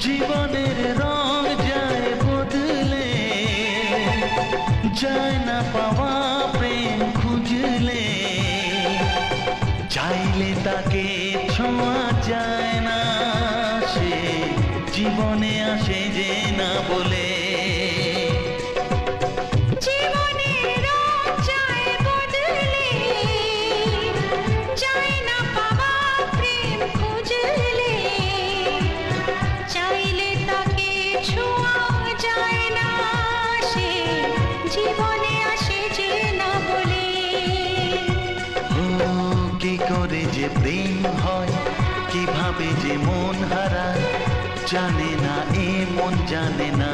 জীবনের রং যায় বদলে, যায় না পাওয়া প্রেম খুঁজলে, চাইলে তাকে ছোঁয়া যায় না, সে জীবনে আসে যে না বলে। কি করে যে প্রেম হয়, কিভাবে যে মন হারায়, জানে না এ মন জানে না।